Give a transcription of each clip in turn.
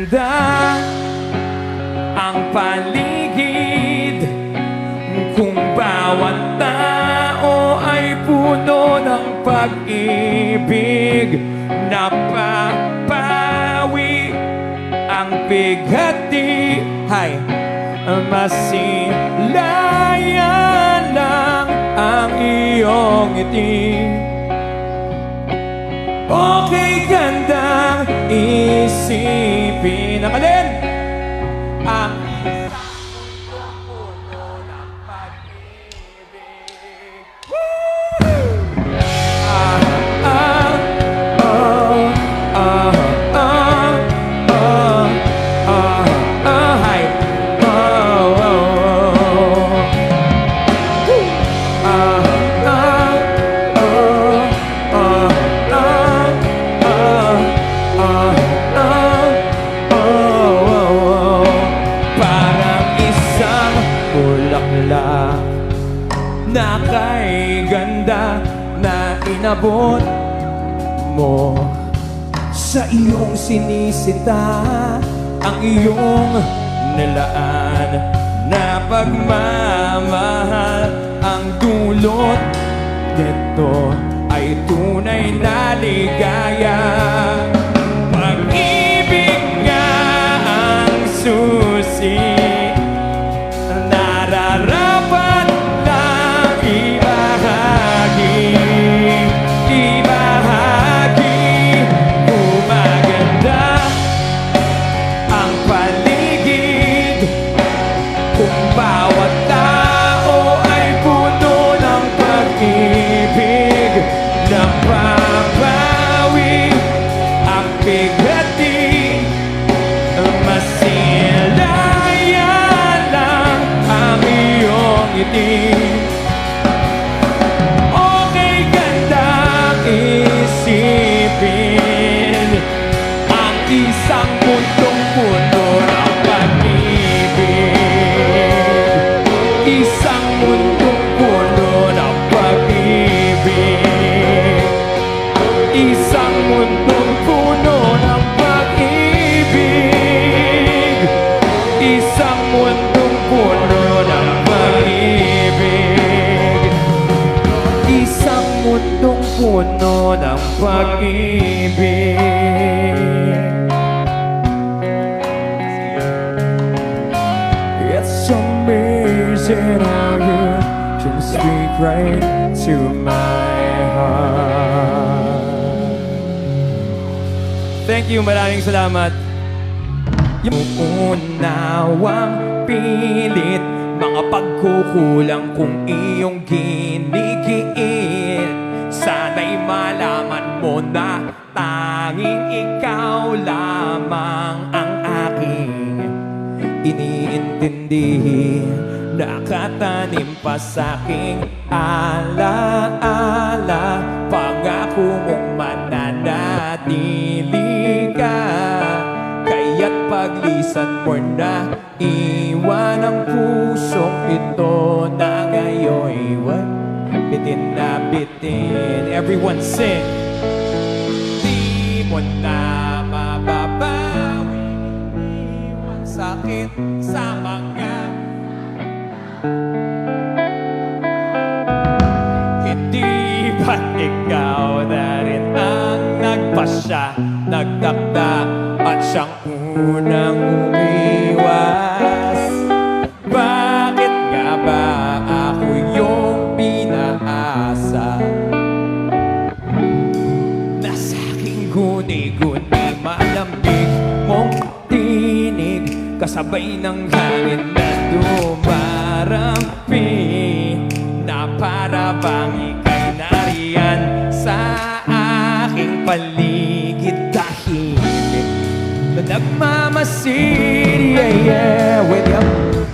ganda ang paligid kung bawat tao ay puno ng pag-ibig. Napapawi ang bigati, hay, masilayan lang ang iyong ngiti. Okay, gandang isipin ang alin? Ang isang puno ng pag-ibig. Hi. Parang isang bulaklak na kay ganda na inabot mo sa iyong sinisita, ang iyong nilaan na pagmamahal. Ang dulot nito ay tunay na ligaya. Pag-ibig nga ang susi, nararapat lang ibahagi. Gumaganda ang paligid kung bawat tao ay puno ng pag-ibig. Napapawi ang bigati, masilayan lang ang iyong ngiti. Okay, gandang isipin ang isang mundong puno ng pag-ibig. Isang mundong puno ng pag-ibig. Isang mundong puno ng pag-ibig. Isang mundong puno ng pag-ibig. Isang mundong puno ng pag-ibig. It's amazing how you can speak right to my heart. Thank you, maraming salamat. Yung unawang pilit, mga pagkukulang kung iyong ginigiit. Sana'y malaman mo na tanging ikaw lamang ang aking iniintindi. Nakatanim pa sa'king alaala, pangako mong mananatili ka. Kaya't paglisan mo na iwan ang pusong ito na ngayon'y bitin na bitin. Everyone sing. Di mo na mababawi ang sakit sa mga hindi ba't ikaw na rin ang nagpasya, nagtakda at siyang unang umiwas? Bakit nga ba ako yung pinaasa? Nasa aking guni-guni malamig mong tinig, kasabay ng hangin na dumarampi, na para bang ika'y nariyan sa aking paligid. Tahimik na nagmamasid, yeah, yeah, with you.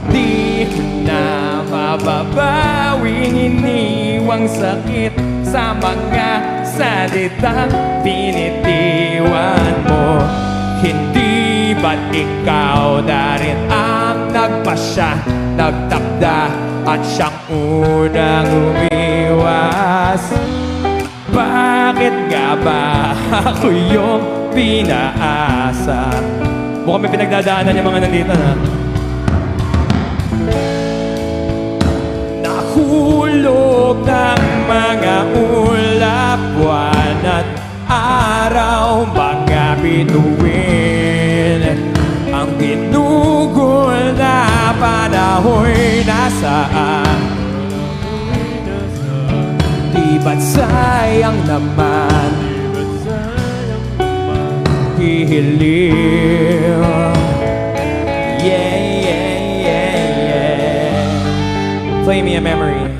Di ko na mababawing iniwang sakit sa mga salitang binitiwan mo. Hindi ba't ikaw na rin ang nagpasya, nagtakda at siyang unang umiwas? Bakit nga ba ako yung pinaasa Mukhang may pinagdadaanan yung mga nandito na. Nahulog ng mga ulap, buwan at araw, mga bituin. Ang ginugol na panahoy nasaan? Di ba't sayang naman hihiliw? Yeah, yeah, yeah, yeah. Play me a memory.